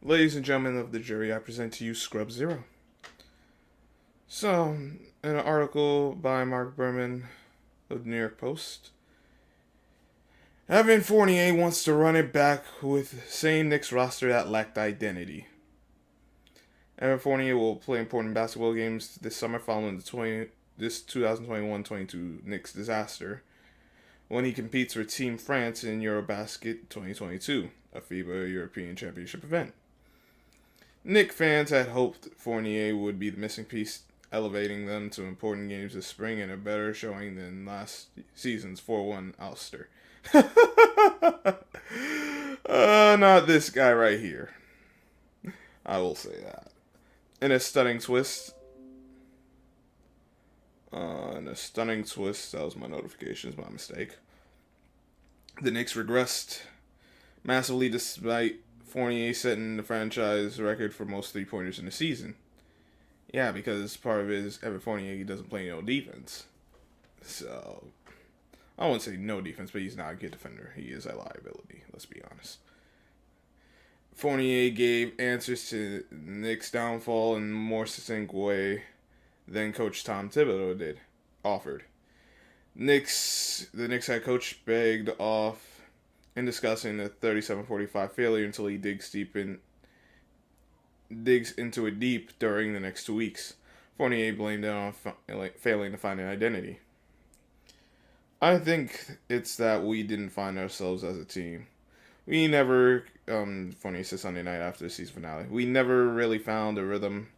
Ladies and gentlemen of the jury, I present to you Scrub Zero. So, in an article by Mark Berman of the New York Post, Evan Fournier wants to run it back with same Knicks roster that lacked identity. Evan Fournier will play important basketball games this summer following this 2021-22 Knicks disaster when he competes for Team France in Eurobasket 2022, a FIBA European Championship event. Knicks fans had hoped Fournier would be the missing piece, elevating them to important games this spring and a better showing than last season's 4-1 ouster. Not this guy right here. I will say that. In a stunning twist, that was my notifications, my mistake. The Knicks regressed massively despite Fournier setting the franchise record for most three-pointers in the season. Yeah, because part of it is Evan Fournier, he doesn't play no defense. So, I wouldn't say no defense, but he's not a good defender. He is a liability, let's be honest. Fournier gave answers to Knicks' downfall in a more succinct way than Coach Tom Thibodeau offered. The Knicks head coach begged off in discussing the 37-45 failure until he digs into it deep during the next 2 weeks. Fournier blamed it on failing to find an identity. I think it's that we didn't find ourselves as a team. We never, Fournier said Sunday night after the season finale, we never really found a rhythm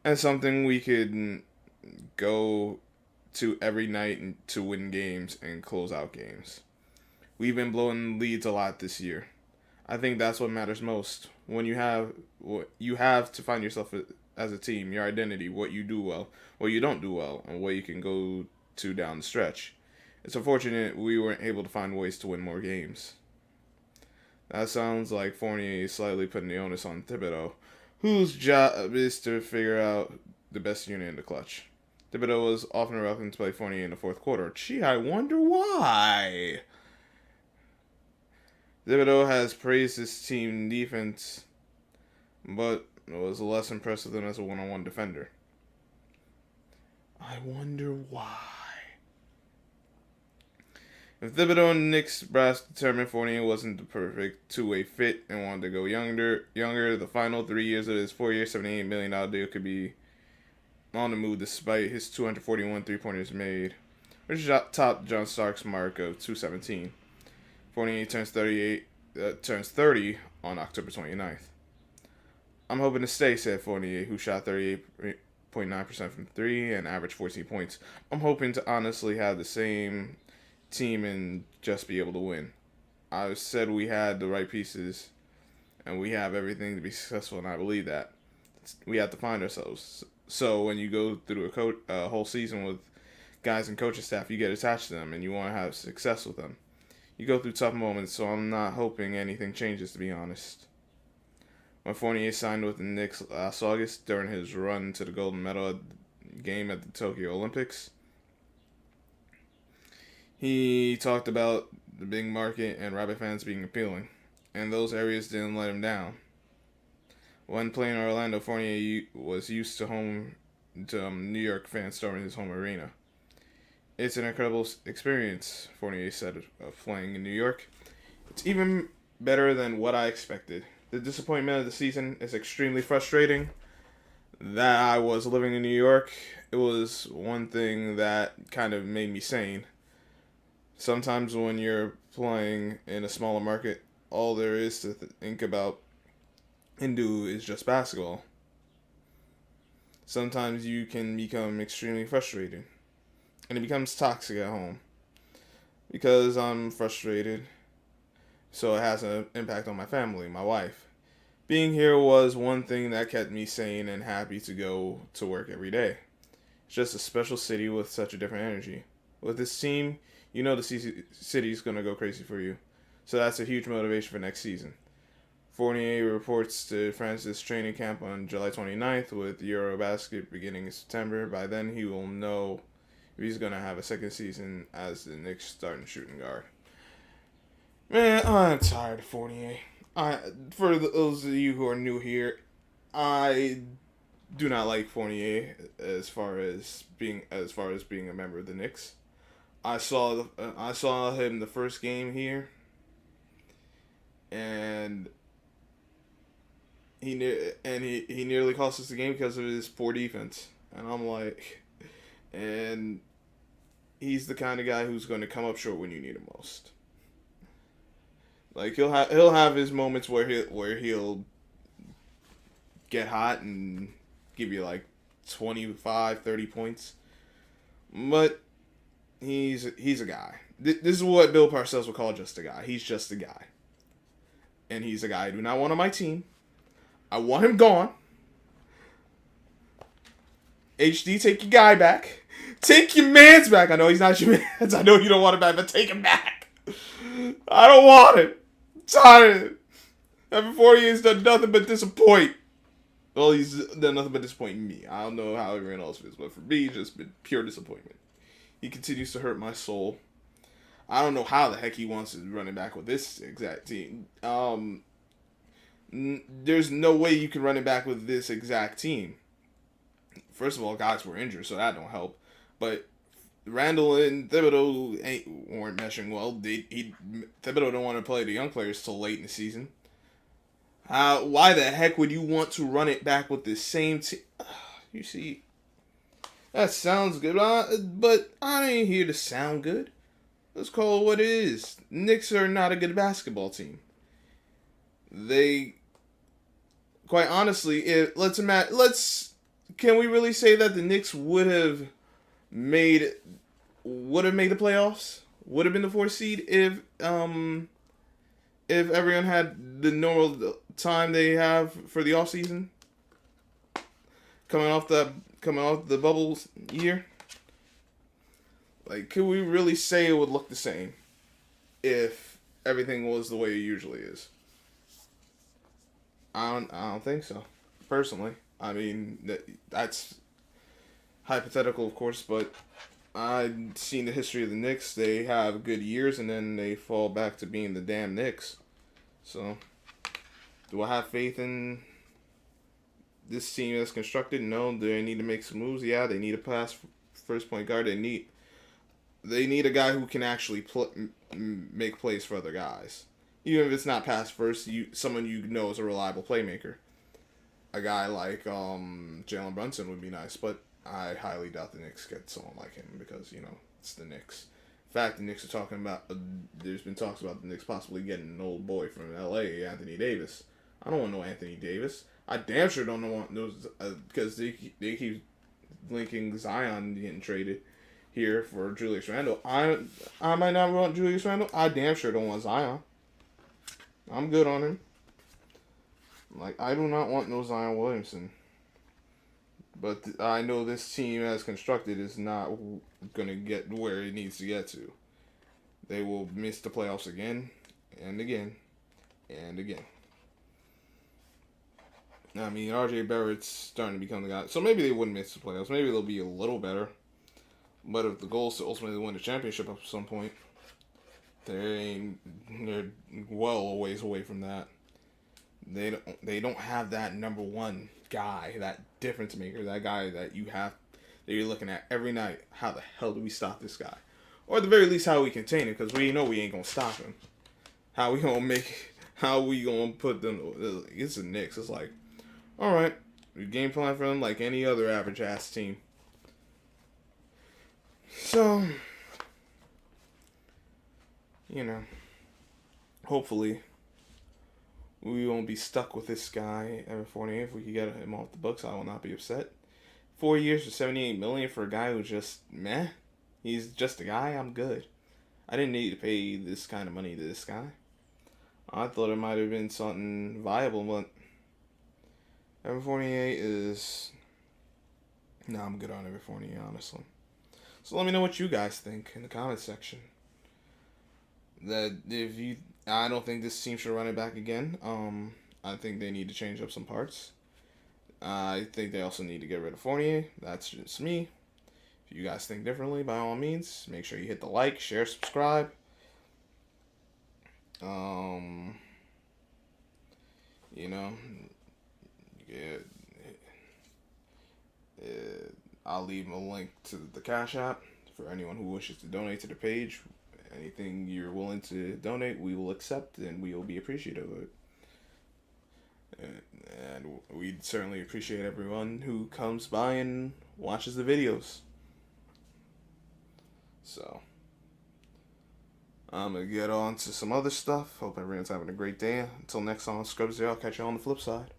and something we could go to every night to win games and close out games. We've been blowing leads a lot this year. I think that's what matters most. When you have to find yourself as a team, your identity, what you do well, what you don't do well, and what you can go to down the stretch. It's unfortunate we weren't able to find ways to win more games. That sounds like Fournier is slightly putting the onus on Thibodeau, whose job is to figure out the best unit in the clutch. Thibodeau was often reluctant to play Fournier in the fourth quarter. Gee, I wonder why. Thibodeau has praised his team defense, but was less impressed with him as a one-on-one defender. I wonder why. If Thibodeau and Knicks brass determined Fournier wasn't the perfect two-way fit and wanted to go younger, the final 3 years of his 4-year, $78 million deal could be on the move despite his 241 three-pointers made, which topped John Stark's mark of 217. Fournier turns 30 on October 29th. I'm hoping to stay, said Fournier, who shot 38.9% from three and averaged 14 points. I'm hoping to honestly have the same team and just be able to win. I said we had the right pieces and we have everything to be successful, and I believe that. We have to find ourselves. So when you go through a whole season with guys and coaching staff, you get attached to them and you want to have success with them. You go through tough moments, so I'm not hoping anything changes, to be honest. When Fournier signed with the Knicks last August during his run to the gold medal game at the Tokyo Olympics, he talked about the big market and rabbit fans being appealing, and those areas didn't let him down. When playing in Orlando, Fournier was used to New York fans storming his home arena. It's an incredible experience, Fournier said of playing in New York. It's even better than what I expected. The disappointment of the season is extremely frustrating. That I was living in New York, it was one thing that kind of made me sane. Sometimes when you're playing in a smaller market, all there is to think about and do is just basketball. Sometimes you can become extremely frustrated, and it becomes toxic at home. Because I'm frustrated, so it has an impact on my family, my wife. Being here was one thing that kept me sane and happy to go to work every day. It's just a special city with such a different energy. With this team, you know the city's going to go crazy for you. So that's a huge motivation for next season. Fournier reports to France's training camp on July 29th with Eurobasket beginning in September. By then, he will know if he's going to have a second season as the Knicks starting shooting guard. Man, I'm tired of Fournier. I for those of you who are new here, I do not like Fournier as far as being a member of the Knicks. I saw him the first game here, and he nearly cost us the game because of his poor defense. And I'm like, and he's the kind of guy who's going to come up short when you need him most. Like he'll have his moments where he'll get hot and give you like 25, 30 points. But he's a guy. This is what Bill Parcells would call just a guy. He's just a guy. And he's a guy I do not want on my team. I want him gone. HD, take your guy back. Take your man's back. I know he's not your man's. I know you don't want him back, but take him back. I don't want him. I'm tired. Evan Fournier has done nothing but disappoint. Well, he's done nothing but disappoint me. I don't know how everyone else feels, but for me, it's just been pure disappointment. He continues to hurt my soul. I don't know how the heck he wants to run it back with this exact team. There's no way you can run it back with this exact team. First of all, guys were injured, so that don't help. But Randall and Thibodeau weren't meshing well. Thibodeau don't want to play the young players till late in the season. Why the heck would you want to run it back with the same team? You see, that sounds good, but I ain't here to sound good. Let's call it what it is. Knicks are not a good basketball team. They, quite honestly, can we really say that the Knicks would have made the playoffs? Would have been the 4th seed if everyone had the normal time they have for the offseason? Coming off the bubbles year? Like, could we really say it would look the same if everything was the way it usually is? I don't think so, personally. I mean, that's hypothetical, of course, but I've seen the history of the Knicks. They have good years, and then they fall back to being the damn Knicks. So, do I have faith in this team that's constructed? No. Do they need to make some moves? Yeah, they need a pass first point guard. They need a guy who can actually make plays for other guys. Even if it's not pass first, someone you know is a reliable playmaker. A guy like Jalen Brunson would be nice, but I highly doubt the Knicks get someone like him because, it's the Knicks. In fact, the Knicks are talking about, there's been talks about the Knicks possibly getting an old boy from L.A., Anthony Davis. I don't want no Anthony Davis. I damn sure don't want those, because they keep linking Zion getting traded here for Julius Randle. I might not want Julius Randle. I damn sure don't want Zion. I'm good on him. Like, I do not want no Zion Williamson. But I know this team as constructed is not going to get where it needs to get to. They will miss the playoffs again and again and again. I mean, R.J. Barrett's starting to become the guy. So maybe they wouldn't miss the playoffs. Maybe they'll be a little better. But if the goal is to ultimately win the championship at some point, they're well a ways away from that. They don't have that number one guy, that difference maker, that guy that you're looking at every night. How the hell do we stop this guy? Or at the very least, how we contain him, because we know we ain't gonna stop him. How we gonna put them? It's the Knicks. It's like, all right, we game plan for them like any other average ass team. So, hopefully, we won't be stuck with this guy, Evan Fournier. If we could get him off the books, I will not be upset. 4 years for $78 million for a guy who's just meh. He's just a guy. I'm good. I didn't need to pay this kind of money to this guy. I thought it might have been something viable, but Evan Fournier is. No, I'm good on Evan Fournier, honestly. So let me know what you guys think in the comments section. I don't think this team should run it back again. I think they need to change up some parts. I think they also need to get rid of Fournier. That's just me. If you guys think differently, by all means, make sure you hit the like, share, subscribe. You know, yeah, I'll leave a link to the Cash App for anyone who wishes to donate to the page. Anything you're willing to donate, we will accept and we will be appreciative of it. And we'd certainly appreciate everyone who comes by and watches the videos. So, I'm going to get on to some other stuff. Hope everyone's having a great day. Until next time, Scrubs, I'll catch you on the flip side.